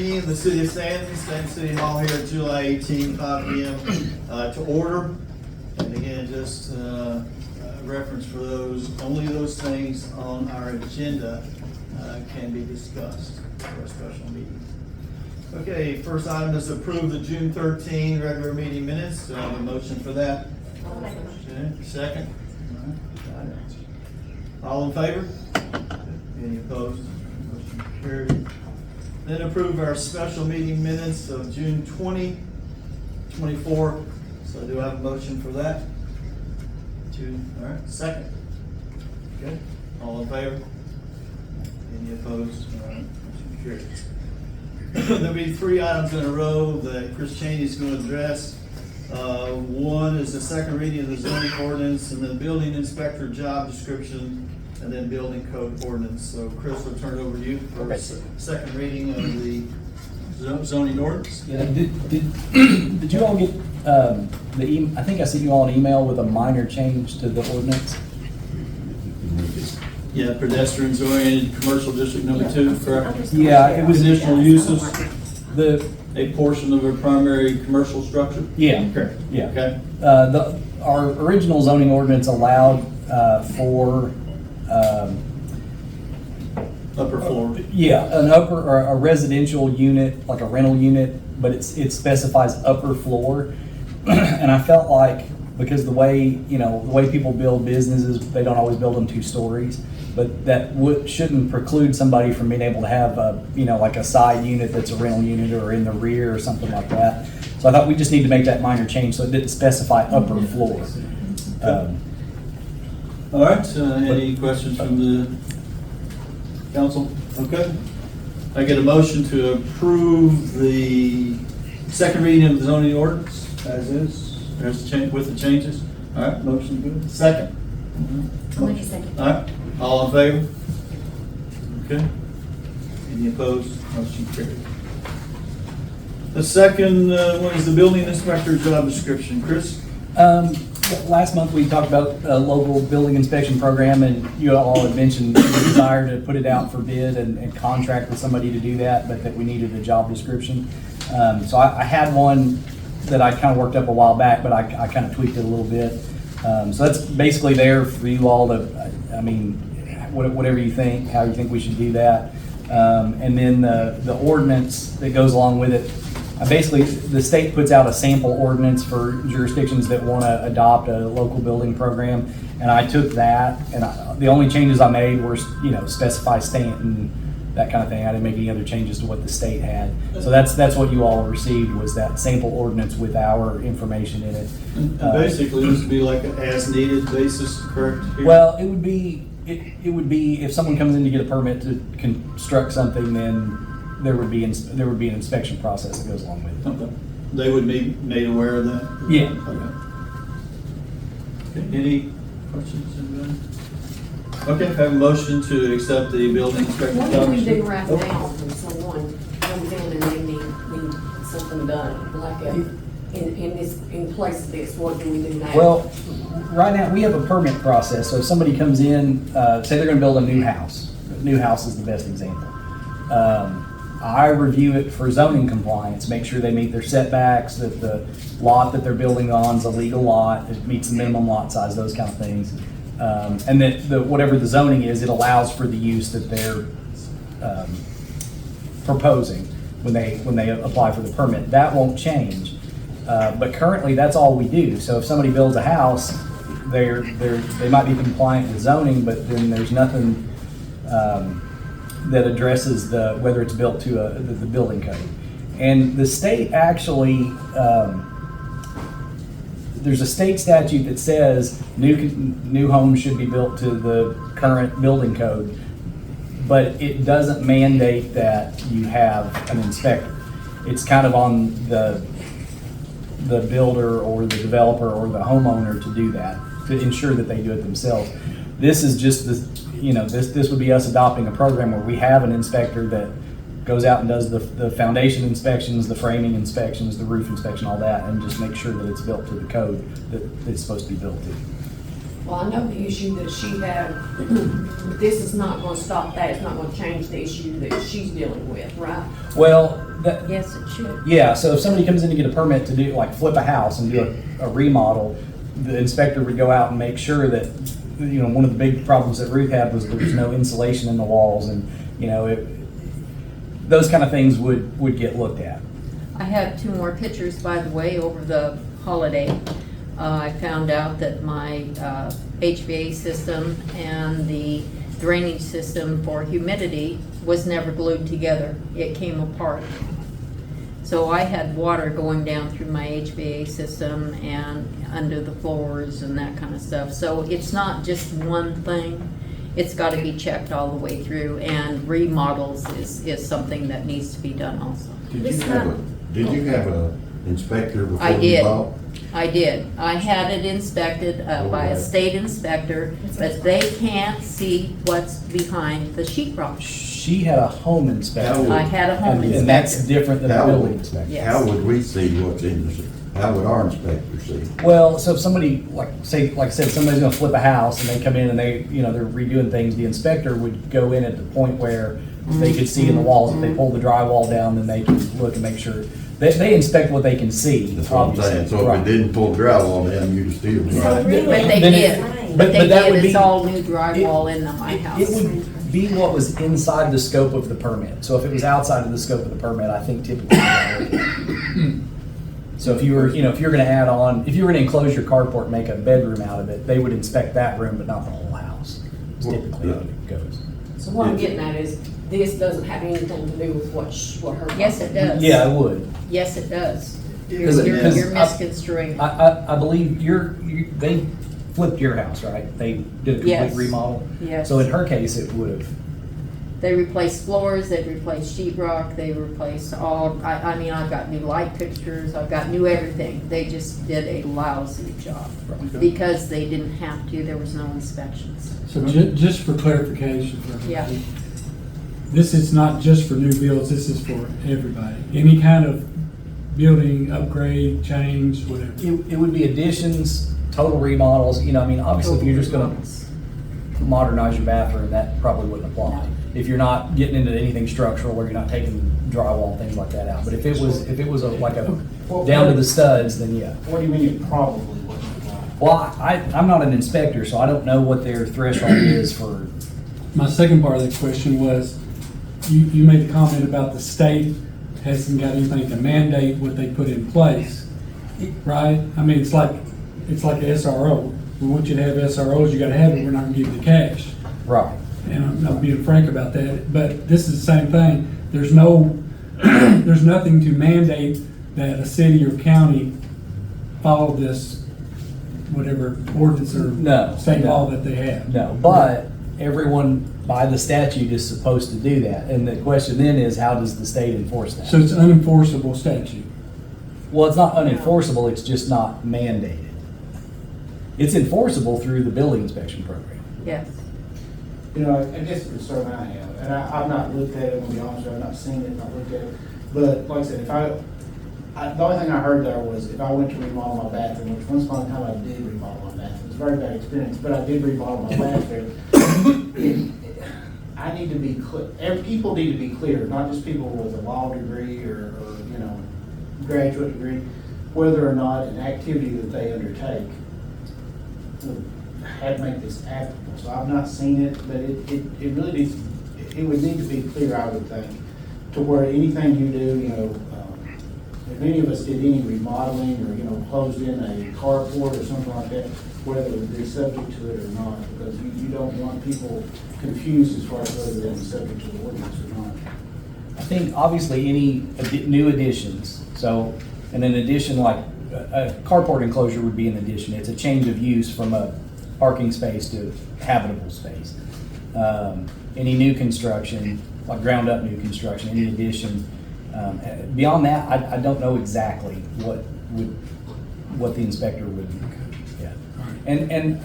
meeting of the City of Stanton City Hall here at July 18, 5 p.m. To order. And again, just reference for those, only those things on our agenda can be discussed for a special meeting. Okay, first item is approve the June 13 regular meeting minutes. Do I have a motion for that? Okay, second. All in favor? Any opposed? Motion carried. Then approve our special meeting minutes of June 20, 24. So do I have a motion for that? All right, second. Okay, all in favor? Any opposed? All right, motion carried. There'll be three items in a row that Chris Cheney is going to address. One is the second reading of the zoning ordinance, and then building inspector job description, and then building code ordinance. So Chris, will turn it over to you for second reading of the zoning ordinance. Yeah, did you all get I think I sent you all an email with a minor change to the ordinance. Yeah, pedestrians oriented commercial district number 2, correct? Yeah, it was Additional uses, a portion of a primary commercial structure? Yeah, Correct. yeah. Okay. Our original zoning ordinance allowed for Upper floor. yeah, an upper or a residential unit, like a rental unit, but it specifies upper floor. And I felt like, because the way people build businesses, they don't always build them 2 stories, but that shouldn't preclude somebody from being able to have like a side unit that's a rental unit or in the rear or something like that. So I thought we just need to make that minor change so it didn't specify upper floor. All right, any questions from the council? Okay. I get a motion to approve the second reading of the zoning ordinance as is, with the changes. All right, motion good. Second. I'll make a second. All right, all in favor? Okay. Any opposed? Motion carried. The second one is the building inspector job description. Chris? Last month we talked about a local building inspection program, and you all had mentioned the desire to put it out for bid and contract with somebody to do that, but that we needed a job description. So I had one that I kind of worked up a while back, but I kind of tweaked it a little bit. So that's basically there for you all to, whatever you think, how you think we should do that. And then the ordinance that goes along with it, basically the state puts out a sample ordinance for jurisdictions that want to adopt a local building program. And I took that, and the only changes I made were, specify Stanton, that kind of thing. I didn't make any other changes to what the state had. So that's what you all received, was that sample ordinance with our information in it. And basically, this would be like an as-needed basis, correct? Here? Well, it would be if someone comes in to get a permit to construct something, then there would be an inspection process that goes along with it. Okay. They would be made aware of that? Yeah. Okay. Any questions? Okay, I have a motion to accept the building inspector. What do we do right now when someone comes in and they need something done, like in place of this, what do we do now? Well, right now we have a permit process. So if somebody comes in, say they're going to build a new house. New house is the best example. I review it for zoning compliance, make sure they meet their setbacks, that the lot that they're building on is a legal lot, it meets the minimum lot size, those kind of things. And that whatever the zoning is, it allows for the use that they're proposing when they apply for the permit. That won't change, but currently that's all we do. So if somebody builds a house, they might be compliant with zoning, but then there's nothing that addresses whether it's built to the building code. And the state actually, there's a state statute that says new homes should be built to the current building code, but it doesn't mandate that you have an inspector. It's kind of on the builder or the developer or the homeowner to do that, to ensure that they do it themselves. This is just this would be us adopting a program where we have an inspector that goes out and does the foundation inspections, the framing inspections, the roof inspection, all that, and just make sure that it's built to the code that it's supposed to be built to. Well, I know the issue that she had, this is not going to stop that, it's not going to change the issue that she's dealing with, right? Well, Yes, it should. Yeah, so if somebody comes in to get a permit to do, like, flip a house and do a remodel, the inspector would go out and make sure that, you know, one of the big problems that Ruth had was there was no insulation in the walls, and, you know, those kind of things would get looked at. I have 2 more pictures, by the way, over the holiday. I found out that my HVA system and the drainage system for humidity was never glued together. It came apart. So I had water going down through my HVA system and under the floors and that kind of stuff. So it's not just one thing. It's got to be checked all the way through, and remodels is something that needs to be done also. Did you have a inspector before I you did. bought? I did. I had it inspected by a Okay. state inspector, but they can't see what's behind the sheetrock. She had a home inspector. I had a home And that's inspector. different than a How- building inspector. Yeah. How would we see what's in the, how would our inspector see? Well, so if somebody, like I said, somebody's gonna flip a house and they come in and they, you know, they're redoing things, the inspector would go in at the point where they could see in the walls. If they pull the drywall down, then they can look and make sure, they inspect what they can see, That's what I'm obviously. saying, so if Right. it didn't pull the drywall down, you'd still. Right. But they Then did. but But they that would did. be- It's all new drywall in my It house. would be what was inside the scope of the permit. So if it was outside of the scope of the permit, I think typically that would. So if you were, you know, if you're gonna add on, if you were gonna enclose your carport and make a bedroom out of it, they would inspect that room, but not the whole house. It's typically how it goes. So what I'm getting at is, this doesn't have anything to do with what her. Yes, it does. Yeah, it would. Yes, it does. Because it You're is. you're misconstruing. I believe they flipped your house, right? They did a Yes. complete remodel? Yes. So in her case, it would have. They replaced floors, they replaced sheetrock, they replaced all, I mean, I've got new light fixtures, I've got new everything. They just did a lousy job. Because they didn't have to, there was no inspections. So just for clarification for Yeah. everybody, this is not just for new builds, this is for everybody. Any kind of building, upgrade, change, whatever. It would be additions, total remodels, you know, I mean, obviously, if you're just gonna modernize your bathroom, that probably wouldn't apply. If you're not getting into anything structural, or you're not taking drywall, and things like that out. But if it was like a, down to the studs, then yeah. What do you mean it probably wouldn't apply? Well, I'm not an inspector, so I don't know what their threshold is for, My second part of that question was, you made the comment about the state hasn't got anything to mandate what they put in place, right? I mean, it's like a SRO. We want you to have SROs, you gotta have it, we're not gonna give you the cash. right. And I'm being frank about that, but this is the same thing. There's no, there's nothing to mandate that a city or county follow this, whatever ordinance No, or state no. law that they have. No, but everyone by the statute is supposed to do that. And the question then is, how does the state enforce that? So it's an unenforceable statute. Well, it's not unenforceable, it's just not mandated. It's enforceable through the building inspection program. Yes. You know, I guess the concern I have, and I've not looked at it, to be honest with you, I've not seen it, not looked at it. But like I said, the only thing I heard there was if I went to remodel my bathroom, which once upon a time I did remodel my bathroom. It was a very bad experience, but I did remodel my bathroom. I need to be clear, people need to be clear, not just people with a law degree or, you know, graduate degree, whether or not an activity that they undertake would have make this applicable. So I've not seen it, but it really needs, it would need to be clear, I would think, to where anything you do, you know, if any of us did any remodeling or, you know, closed in a carport or something like that, whether it would be subject to it or not, because you don't want people confused as far as whether they're subject to the ordinance or not. I think obviously any new additions, so, and an addition like a carport enclosure would be an addition. It's a change of use from a parking space to habitable space. Any new construction, like ground up new construction, any addition. Beyond that, I don't know exactly what the inspector would, yeah. And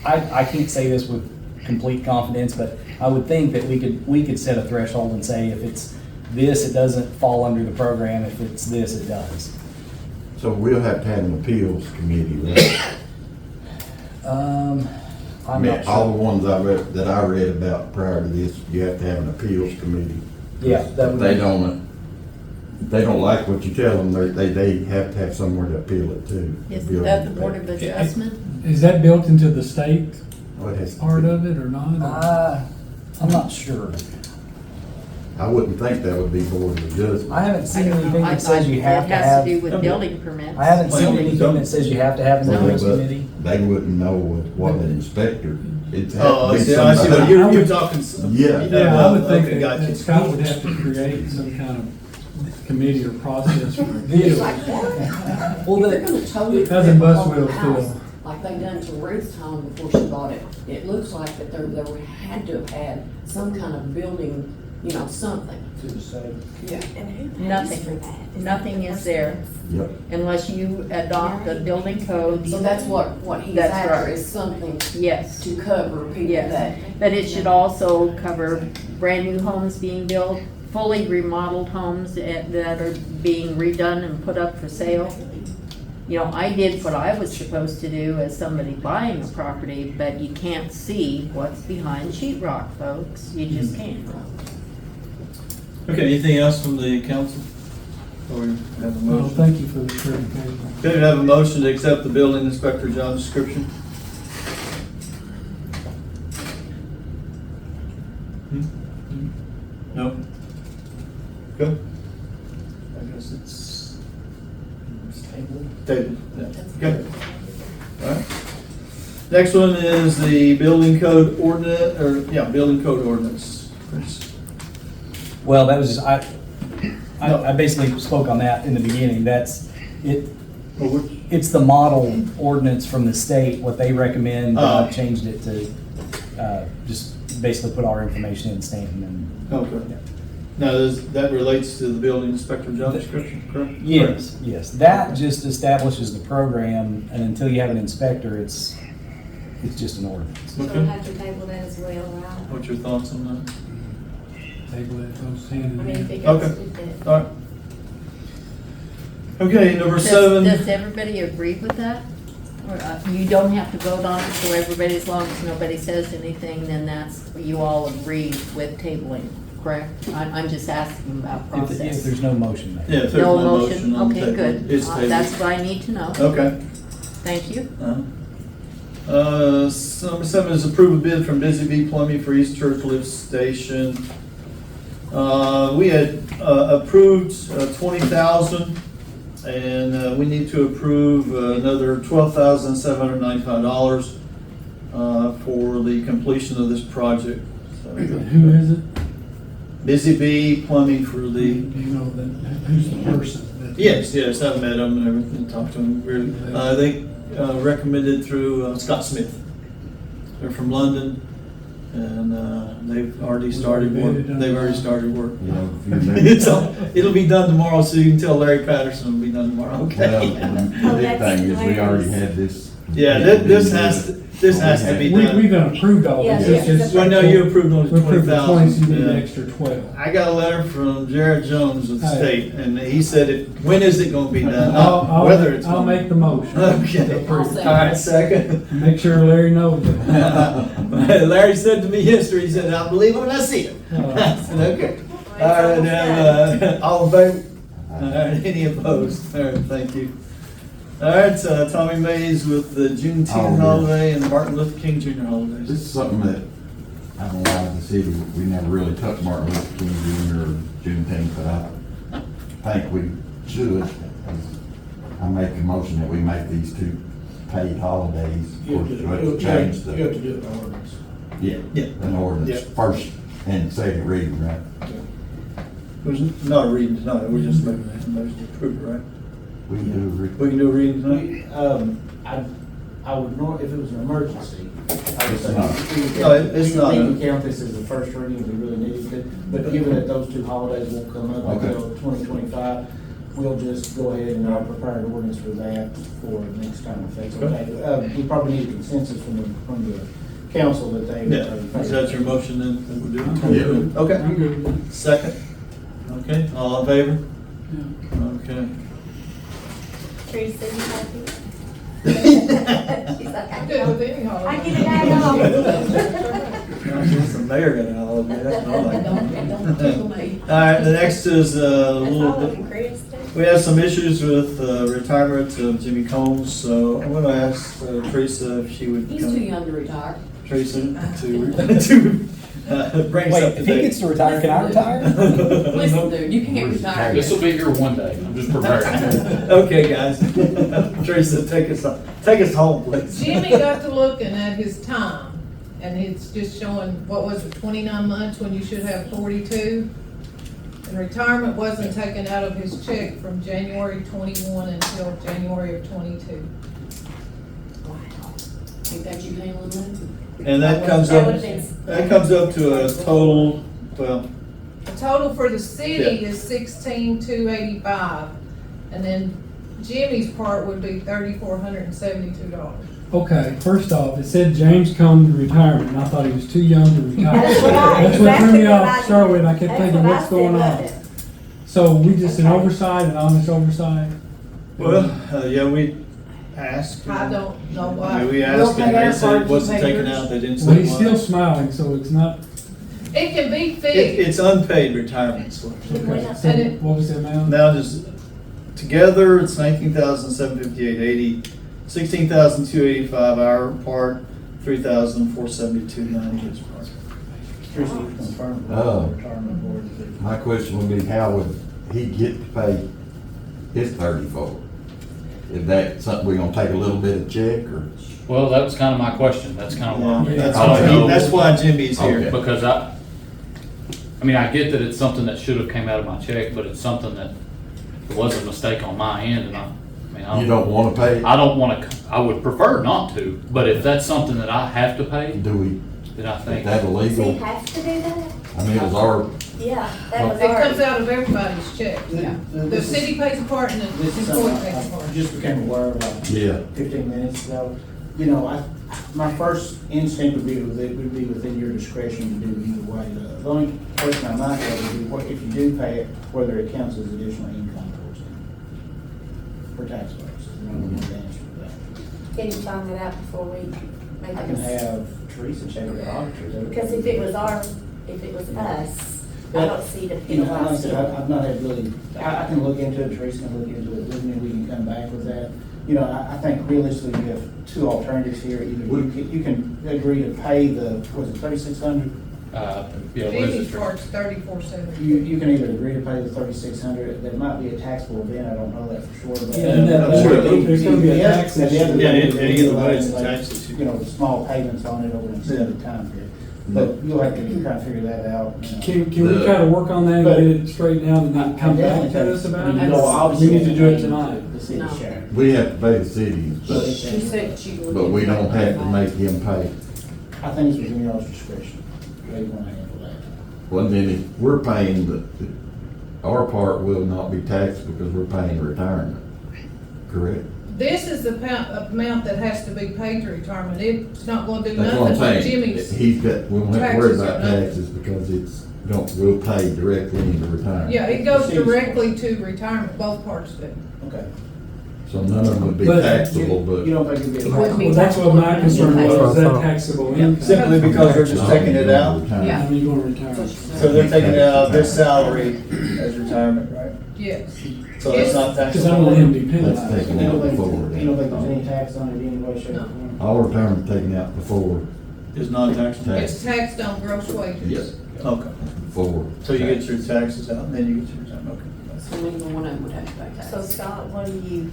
I can't say this with complete confidence, but I would think that we could set a threshold and say if it's this, it doesn't fall under the program. If it's this, it does. So we'll have to have an appeals committee, right? I'm not All the sure. ones that I read about prior to this, you have to have an appeals committee. Yeah, that If would they be- don't they don't like what you tell them, they have to have somewhere to appeal it to. Isn't that the Board of Adjustment? Is that built into the state Oh, it has to part be. of it or not? I'm not sure. I wouldn't think that would be Board of Adjustment. I haven't I seen don't anything know. that says you have to It has have. to do with building permits. I haven't seen Well, anything that says you have to have an Well, ordinance but committee. They wouldn't know what an inspector, it's. Oh, I see what somebody- you're talking. Yeah. Yeah, I would think Okay, got that you. Scott would have to create some kind of committee or process for It's appeals. like what? Well, They're the, gonna totally. Cousin flip the Bus whole will house, fill. Like they done to Ruth's home before she bought it. It looks like that there had to have had some kind of building, you know, something. To the state. Yeah. Nothing is there Yep. unless you adopt the building codes. So that's what he's That's after, right. is something Yes, to cover people that. yes. But it should also cover brand-new homes being built, fully remodeled homes that are being redone and put up for sale. You know, I did what I was supposed to do as somebody buying a property, but you can't see what's behind sheetrock, folks. You just can't. Okay, anything else from the council? Or we have a Well, motion? thank you for the clarification. Okay, we have a motion to accept the building inspector job description. No? Good? I guess it's tabled, yeah, okay. All right. Next one is the building code ordinance, building code ordinance. Chris? well, that was just, I basically spoke on that in the beginning. That's, Well, which- it's the model ordinance from the state, what they recommend. Oh. I've changed it to, just basically put our information in Stanton and. Okay. Now, that relates to the building inspector job description, correct? Yes, yes. That just establishes the program, and until you have an inspector, it's just an ordinance. So Okay. we'll have to table that as well, right? What's your thoughts on that? Table it, goes hand I in mean, if hand. it goes Okay. with All right. Okay, number Does 7. everybody agree with that? Or, you don't have to vote on it, so everybody, as long as nobody says anything, then that's, you all agree with tabling, correct? I'm just asking about If process. there's no motion made. Yeah, if there's No no motion, motion on the okay, table, good. it's tabled. That's what I need to know. Okay. Thank you. Number 7 is approve a bid from Busy Bee Plumbing for East Church Lift Station. We had approved 20,000, and we need to approve another $12,795 for the completion of this project. So, Who is it? Busy Bee Plumbing for Do the, you know that, who's the person? that- yes, I've met them and everything, talked to them. They recommended through Scott Smith. They're from London, and they've already started work. They've already started work. You know, if you remember- So it'll be done tomorrow, so you can tell Larry Patterson it'll be done tomorrow, Well, okay? the big thing is we already had this. Yeah, this has to be done. We've done approved all Yeah, this. yeah. It's just- Well, no, you approved only We approved the 20, so you need an 20,000. extra 12. I got a letter from Jared Jones of the Hey. state, and he said, when is it gonna be done? I'll, Not whether it's. I'll gonna- make the motion. Okay. to approve. I'll All right, second. Make sure Larry knows it. Larry said to me yesterday, he said, "I'll believe it when I see it." I said, okay. All right, now, all in favor? All right, any opposed? All right, thank you. All right, Tommy Mays with the Juneteenth Oh, yeah. holiday and the Martin Luther King Jr. This holidays. is something that, I don't know why the city, we never really touched Martin Luther King Jr. or Juneteenth, but I think we should. I make a motion that we make these two paid holidays. You have to Or do change it, the- you have to do it in ordinance. Yeah, Yeah. an ordinance, Yeah. first and second reading, right? There's not a reading tonight, we're just making a motion to approve it, right? We can do a We reading. can do a reading tonight? I would if it was an emergency. I would It's say not. No, it's not. We can count this as the first reading if we really needed to, but given that those two holidays won't come up Okay. until 2025, we'll just go ahead and prepare an ordinance for that for next time, if that's okay. We probably need a consensus from the council that they. Yeah, is that your motion then, that we're doing? Yeah. Okay, I'm good with that. second? Okay, all in favor? Yeah. Okay. Teresa, you happy? She's like, I Good with any holiday. I get it out of That's the mayor got a holiday, that's what I like. Don't tickle me. All right, the next is a That's little all bit. of Chris did. We have some issues with retirement of Jimmy Combs, so I'm gonna ask Teresa if she would He's come. too young to retire. Teresa to bring us Wait, up to if he date. gets to retire, can I retire? Listen, dude, you can't retire. This will be here one day, I'm just prepared. Okay, guys. Teresa, take us home, please. Jimmy got to looking at his time, and it's just showing, what was it, 29 months when you should have 42? And retirement wasn't taken out of his check from January 21 until January of 22. Wow. Think that you handling that? And that comes up to a total, well, The total for the city Yeah. is 16,285, and then Jimmy's part would be $3,472. Okay, first off, it said James Combs retirement, and I thought he was too young to retire. That's what I- That's what threw exactly me what off I to start with, I kept That's thinking, what I what's going said, on? wasn't it? So we just an Okay. oversight, an honest oversight? well, yeah, we asked. I don't know I why. mean, we We'll asked pay and our they said part, it you wasn't pay taken yours. out, they didn't Well, say he's why. still smiling, so it's not, It can be It, fixed. it's unpaid retirement, so. okay, so And it- what was the amount? Now, just, together, it's 19,758.80, 16,285 our part, 3,472.90 his part. Teresa, you confirmed with Oh. the retirement board. My question would be, how would he get to pay his 34? Is that something we're gonna take a little bit of check, or? Well, that was kind of my question, that's kind of why. Yeah, that's I don't know. why, that's why Jimmy's Okay. here. Because I mean, I get that it's something that should have came out of my check, but it's something that it was a mistake on my end, and I mean, You don't wanna pay it? I don't wanna, I would prefer not to, but if that's something that I have to pay, Do we, then I is think. that Does he illegal? have to do that? I mean, it was our, Yeah, that was It comes already. out of everybody's check. Yeah. The city pays a part and the This is employee something pays a part. I just became aware of like yeah, 15 minutes ago. You know, my first instinct would be, it would be within your discretion to do it either way. The only question I might have would be, what if you do pay it, whether it counts as additional income towards it? For tax purposes, I don't know the answer to that. Can you find that out before we make I a can decision? have Teresa check with the auditors. Because if it was us, I don't see the You know, like I penalty. said, I've not had really, I can look into it, Teresa can look into it with me, we can come back with that. You know, I think realistically, you have two alternatives here, either you can agree to pay the, was it 3,600? Yeah, what is Jimmy's it? part's 3,472. You can either agree to pay the 3,600, there might be a taxable event, I don't know that for sure, but. Yeah, and I'm sure there's gonna be a tax The other issue. Yeah, thing is any of the ways like, the taxes. You know, small payments on it over an extended time period, but you'll have to kind of figure that out. you know. Can we kind of work on that and But- get it straightened out and then come back Definitely to us about think- it? No, obviously We need to do it the tonight. city No. share. we have to pay the city, She said she would. but we don't have to make him pay. I think it's within y'all's discretion, how you want to handle that. Well, then if we're paying, our part will not be taxed because we're paying retirement, correct? This is the amount that has to be paid to retirement. It's not gonna do That's what I'm nothing with saying. Jimmy's. He's got, we won't have to worry taxes or about nothing. taxes because we'll pay directly into retirement. Yeah, it goes directly to retirement, both parts do. Okay. So none of them would be But- taxable, but. You don't think it'd be. It wouldn't be Well, that's what my concern was, is that taxable income? Simply because they're just taking it out. Yeah. How many gonna retire? So they're taking it out of their salary as retirement, right? Yes. So that's not Because I don't want taxable. him to depend That's on taken it. You don't out think, before. you don't think there's any tax on it any way, shape, or No. form? All retirement taken out before, Is non-taxable? It's taxed on gross wages. yes, Okay. before. So you get your taxes out and then you get your retirement, okay. So neither one of them would have to pay So taxes. Scott, what do you,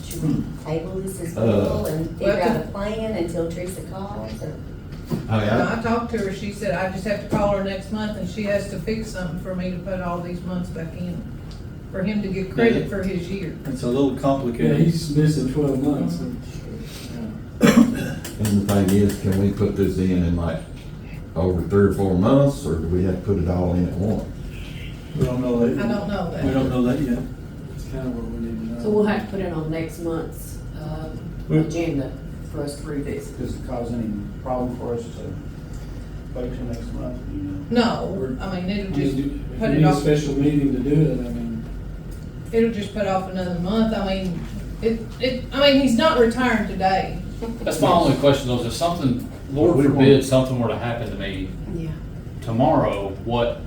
should we table this as well and figure out a plan until Teresa calls, or? I mean, No, I talked to her, she said, I just have to call her next month and she has to fix something for me to put all these months back in, for him to get credit for his year. It's a little Yeah, complicated. he's missing 12 months. and the thing is, can we put this in like over 3 or 4 months, or do we have to put it all in at once? We don't know that. I don't know that. We don't know that yet. That's kind of what we need to know. So we'll have to put it on next month's, agenda for us to revisit. Does it cause any problem for us to wait till next month, you know? No, I mean, it'll If just you put it need a off, special meeting to do it, I mean, it'll just put off another month. I mean, he's not retiring today. That's my only question though, is if something Lord forbid something were to happen to me Yeah. tomorrow, will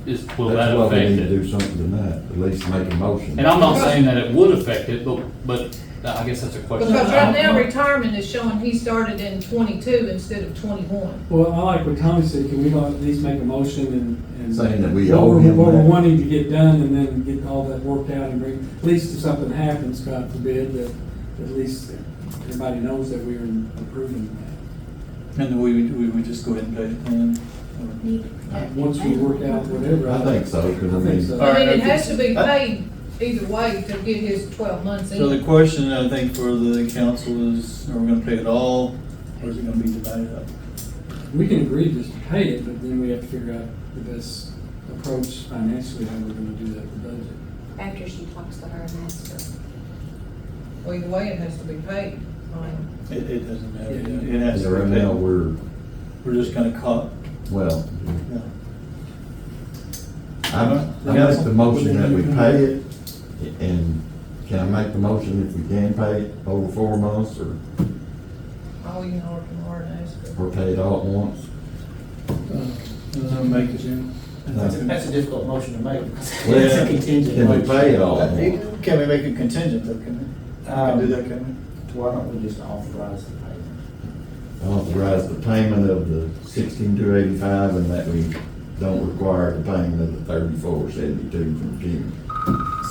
That's that why we affect need to it? do something tonight, at least make a motion. And I'm not saying that it would affect it, but I guess that's a question. Because right now retirement is showing he started in 22 instead of 21. Well, I like what Tommy said, can we not at least make a motion and. Saying that we what owe we're- him What we're that. wanting to get done and then get all that worked out and bring, at least if something happens, God forbid, that at least everybody knows that we're approving that. And we would just go ahead and pay it then? Once we work out whatever. I think so, because I I think mean, so. All I mean, right, it has to be I- paid either way to get his 12 months in. So the question, I think, for the council is, are we gonna pay it all, or is it gonna be divided up? We can agree just to pay it, but then we have to figure out the best approach financially, how we're gonna do that for budget. After she talks to her and asks her. Well, either way, it has to be paid. It doesn't matter, Yeah. it has yeah, to right be now, paid. we're, We're just kinda caught, well, yeah. I make the motion that we pay it, and can I make the motion if we can pay it over 4 months, or Oh, you know, tomorrow and ask her. pay it all at once? Make it, That's a difficult motion to make, because Well, it's a contingent. Can we motion. pay it all at once? Can we make it contingent though, can we? We can do that, can Why don't we just authorize the payment? Authorize the payment of the 16,285, and that we don't require the payment of the 34,752 from Jimmy.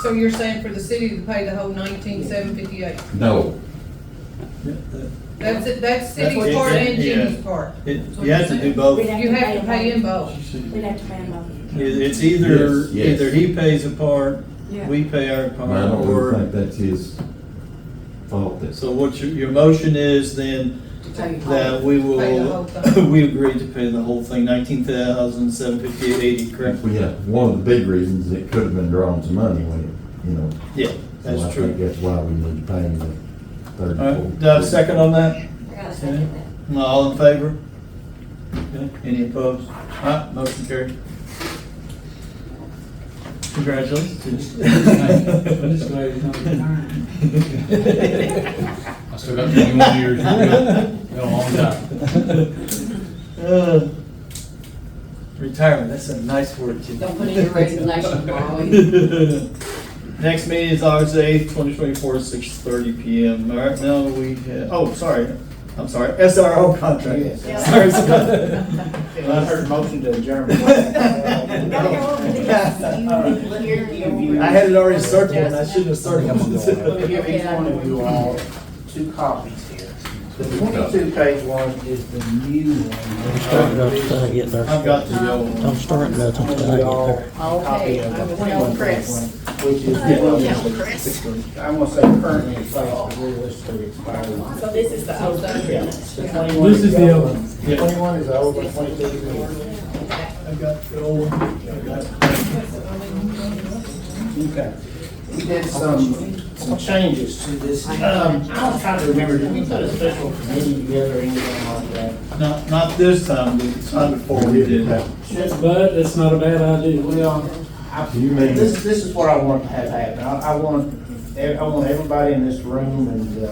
So you're saying for the city to pay the whole 19,758? No, we? That's it, that's That's city's what part you and said, yeah. Jimmy's part. You have to do both. We'd You have to pay in both. We'd have to pay them both. It's either, Yes, yes. either he pays a part, Yeah. we pay our but I part, don't really or, think that's his fault. That's so what your motion is then, Pay the that whole- we Pay the will, whole thing. we agree to pay the whole thing, 19,758.80, correct? Yeah, one of the big reasons it could have been drawing some money when it, Yeah, so I that's think true. that's why we need to pay him the All 34. right, do I have a second on that? I gotta second that. All in favor? Okay, any opposed? All right, motion carried. Congratulations. I'm just glad he's not retiring. I still got 21 years, got a long time. Retirement, that's a nice word, Jim. Don't put in your resignation, Molly. Next meeting is August 8th, 2024, 6:30 PM. All right, now we have, I'm sorry, SRO contract. Yes. Sorry, Scott. I heard motion to adjourn. Gotta go over this. I had it already circled, and I shouldn't have circled Let me it. give each one of you all 2 copies here. The 22-page one is the new one. I've got the yellow one. Don't start nothing till I get there. Okay, I was telling Chris. Which is, Tell Chris. I'm gonna say currently in place, but realistically expired. So this is the old one. Yeah, the 21 This is the old one. The 21 is the old one, 22 is the new one. I've got the old one. Okay. We did some changes to this. I was trying to remember, did we put a special committee together or anything like that? Not this time, but the time before we did that. But it's not a bad idea. Well, You mean- this is what I want to have happen. I want everybody in this room and the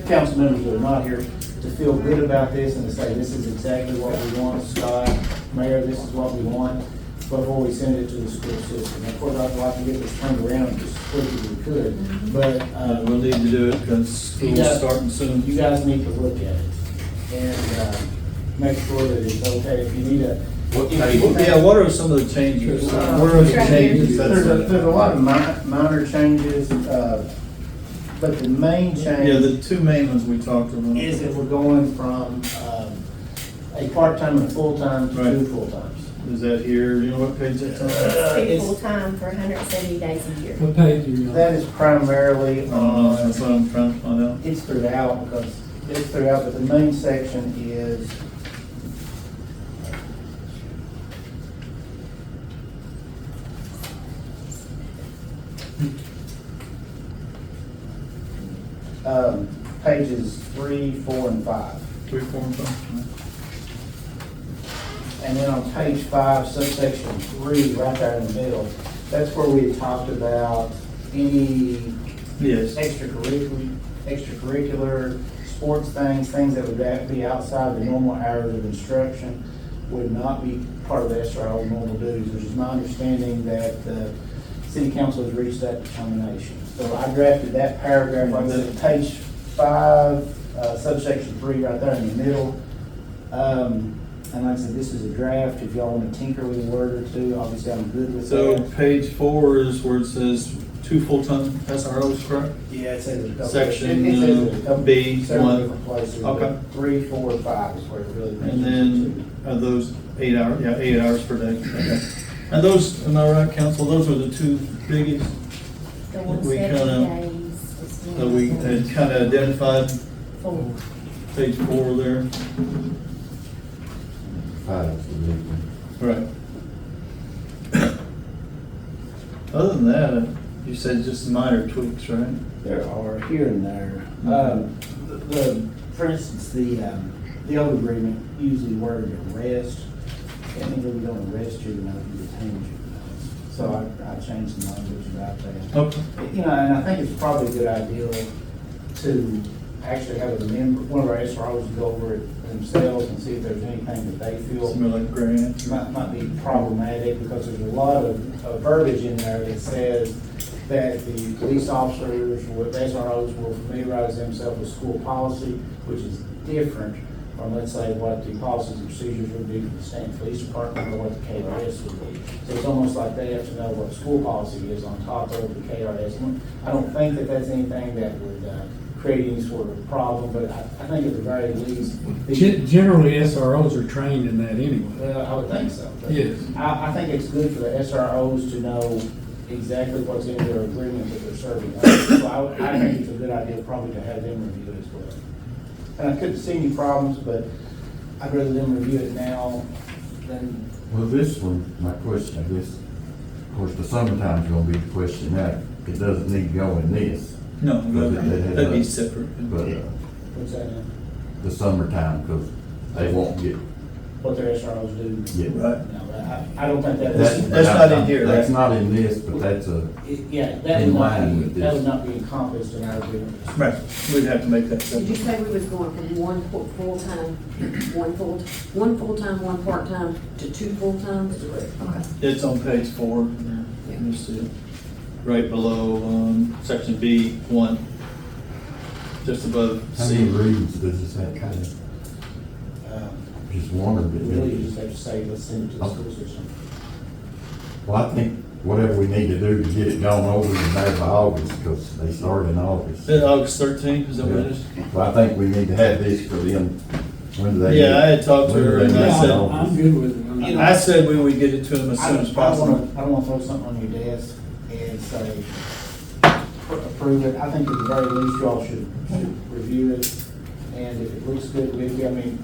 council members that are not here to feel good about this and to say, this is exactly what we want, Scott, Mayor, this is what we want, before we send it to the school system. Of course, I'd like to get this turned around as quick as we could, but, We'll need to do it because school's Yeah. starting soon. you guys need to look at it and, make sure that it's okay. If you need a. Yeah, what are some of the changes? Where are the changes? There's a lot of minor changes, but the main change. Yeah, the two main ones we talked about. Is that we're going from a part-time and a full-time to Right. 2 full-times. Is that here, you know what page that's on? It's- Full-time for 170 days a year. What page are you on? That is primarily That's on, what I'm trying to find out. it's throughout, but the main section is pages 3, 4, and 5. 3, 4, and 5. And then on page 5, subsection 3, right there in the middle, that's where we had talked about any Yes. extracurricular, sports things that would be outside the normal hours of instruction would not be part of the SRO normal duties, which is my understanding that the city council has reached that determination. So I drafted that paragraph, like I said, page 5, subsection 3, right there in the middle. And like I said, this is a draft. If y'all want to tinker with a word or two, obviously I'm good with So that. page 4 is where it says 2 full-time SROs, correct? Yeah, it says a couple. Section, it says a couple- B, several 1. different places. Okay. but 3, 4, 5 is where it really mentions And it then are those 8 hours? Yeah, 8 hours per day. Okay. And those, am I right, council? Those are the 2 biggest The We 170 kinda- days. that we had kind of identified. Four. Page 4 there. 5 is the big one. Right. Other than that, you said just minor tweaks, right? There are here and there. For instance, the old agreement usually worded arrest. That means we don't arrest juveniles, we detain juveniles. So I changed the language about that. Okay. You know, and I think it's probably a good idea to actually have a member, one of our SROs go over it themselves and see if there's anything that they feel Something like grants. might be problematic, because there's a lot of verbiage in there that says that the police officers, the SROs will familiarize themselves with school policy, which is different from, let's say, what the policies and procedures would be for the Stanton Police Department or what the KRS would be. So it's almost like they have to know what school policy is on top of the KRS. I don't think that that's anything that would create any sort of problem, but I think at the very least, Generally, SROs are trained in that anyway. well, I would think so. But Yes. I think it's good for the SROs to know exactly what's in their agreement that they're serving under. So I think it's a good idea probably to have them review it as well. And I couldn't see any problems, but I'd rather them review it now than, Well, this one, my question, I guess, of course, the summertime's gonna be the question now. It doesn't need to go in this, No, But it- that'd be separate. but what's that now? the summertime, because they won't get, What their SROs do. Yeah. Right. No, I don't think That's that's, not in here, That's right? not in this, but that's a, yeah, that in would line not with be, that this. would not be encompassed in our agreement. Right, we'd have to make that Did you separate. say we was going from one full-time, one part-time to 2 full-times? Okay. It's on page 4. Yeah. You see it. Right below, section B, 1. Just above how many C. reads does this have? Kind of, just one of Really, you it. just have to say, let's send it to the school system. Well, I think whatever we need to do to get it gone over in there by August, because they start in August. August 13th, is that what it is? Well, I think we need to have this for them, when do they? Yeah, I had talked to her and I Yeah, said, I'm good with it. I'm not- I said we would get it to them as soon as possible. I don't wanna throw something on your desk and say, approve it. I think at the very least, y'all should review it. And if it looks good with you, I mean,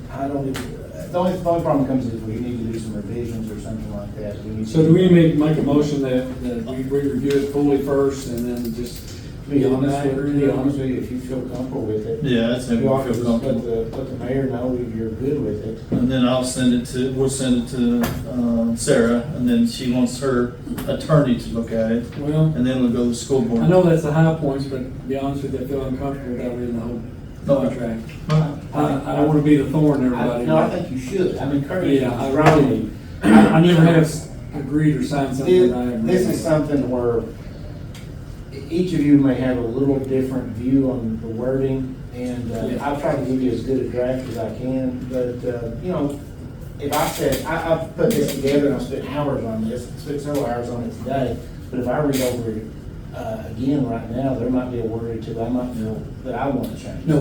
the only problem comes is we need to do some revisions or something like that. So do we make a motion that we review it fully first and then just To be honest I with agree you, with you. if you feel comfortable with it. Yeah, that's if You ought we to feel just comfortable. let the mayor know if you're good with it. And then I'll send it to, we'll send it to Sarah, and then she wants her attorney to look at it, Well, and then we'll go to the school board. I know that's the high points, but to be honest with you, I feel uncomfortable without reading the whole contract. I don't want to be the thorn in everybody. No, I think you should. I mean, Curtis, Yeah, I strongly. I never have agreed or signed something I haven't This read. is something where each of you may have a little different view on the wording, and I've tried to give you as good a draft as I can, but, you know, if I said, I've put this together and I've spent hours on this, spent several hours on it today, but if I read over it again right now, there might be a word or two I might feel that I want to change. No,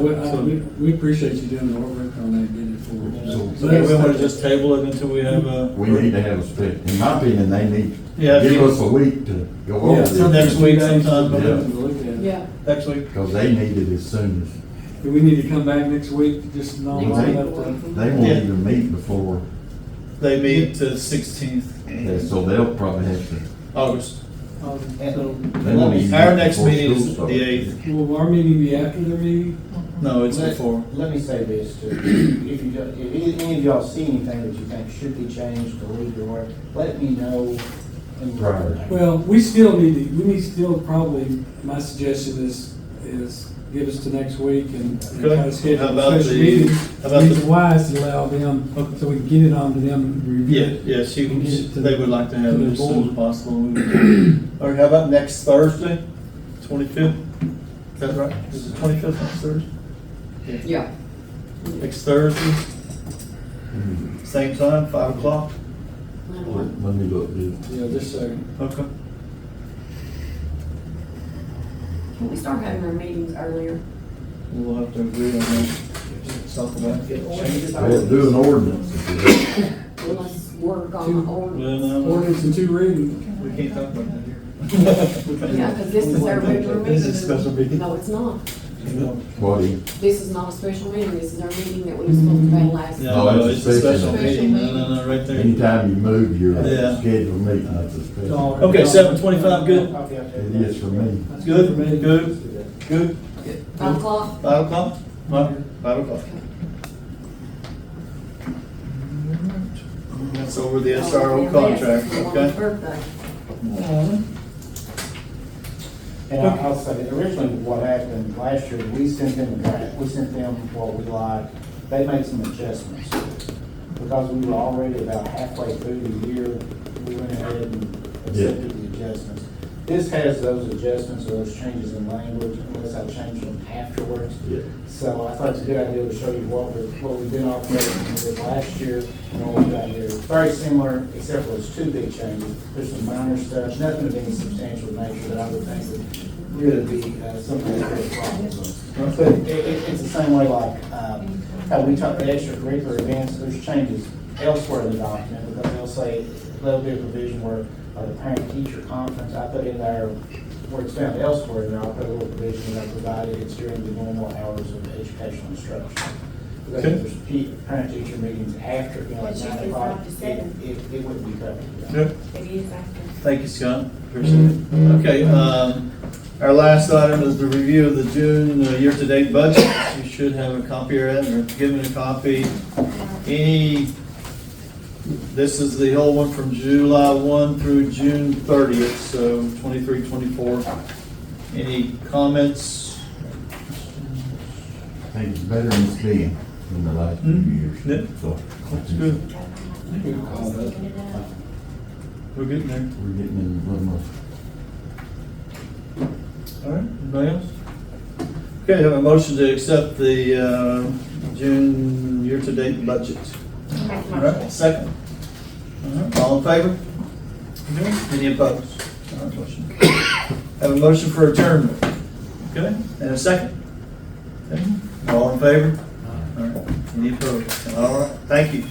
we appreciate you doing the work on that, getting it forward. So do we want to just table it until we have a? We need to have a spec, in my opinion, they need, Yeah, give us a week to go over Yeah, this. Next week sometime, Yeah. Look at it. Yeah. Next week? Because they need it as soon Do we need to come back next week to just not Next line week. up the? as, they won't Yeah. even meet before, They meet the 16th, so they'll probably have to, August. So, they won't even. Our meet next before meeting school is starts. the 8th. will our meeting be after their meeting? No, it's before. Let me say this too, if any of y'all see anything that you think should be changed, deleted, or whatever, let me know. And Right. Well, we still need to, probably, my suggestion is give us to next week and Okay. try to schedule How about a special the- meeting. how about Reason the- why is to allow them, Okay. so we can get it on to them and review Yeah, it. yes, you And get it to they would like to have to it the as soon as board. possible. Or how about next Thursday, 25th? Is that right? Is it 25th next Thursday? Yeah. Next Thursday, same time, 5 o'clock? Let me look, dude. Yeah, just a second. Okay. Can we start having our meetings earlier? We'll have to agree on that. Talk about it. We'll do an ordinance. if we- Let's work on Two. the order. Well, no, Ordinance and 2 readings. we can't talk about that here. Yeah, because this is our regular meeting. This is a special meeting. No, it's not. What do you? This is not a special meeting. This is our meeting that we were supposed to have last. No, Oh, no, it's it's a a special special meeting. meeting. No, right there. Anytime you move your Yeah. scheduled meeting, that's a special. Okay, 7:25, good? It is for me. Good, good, good. 5 o'clock? 5 o'clock? Right, 5 o'clock. That's over the SRO contract, okay? Birthday. And I'll say, originally what happened last year, we sent them a draft, we sent them what we liked. They made some adjustments. Because we were already about halfway through the year, we went ahead and accepted the adjustments. This has those adjustments or those changes in language, unless I change them afterwards. Yeah. So I thought it's a good idea to show you what we've been operating with last year and what we've got here. It's very similar, except for those 2 big changes. There's some minor stuff, nothing of any substantial nature that I would think would really be something that's really problems. But it's the same way like how we talk about extracurricular events, there's changes elsewhere in the document because they'll say, there'll be a provision where the parent-teacher conference, I put in there, where it's found elsewhere, and I'll put a little provision that I provided, it's during the normal hours of educational instruction. Because if there's parent-teacher meetings after, you know, like It's 9 usually o'clock, 5 to 7. it wouldn't be covered. Good. It is after. Thank you, Scott. Appreciate it. Okay, our last item is the review of the June year-to-date budget. You should have a copy of it, or given a copy. This is the whole one from July 1 through June 30th, so 23, 24. Any comments? I think it's better than it's been in the last few years. Yeah. So, That's good. We're getting there. we're getting in a little more. All right, anybody else? Okay, I have a motion to accept the June year-to-date budget. All right, second. All in favor? Okay. Any opposed? All right, motion. Have a motion for adjournment. Okay, and a second? Okay. All in favor? All right, any opposed? All right, thank you.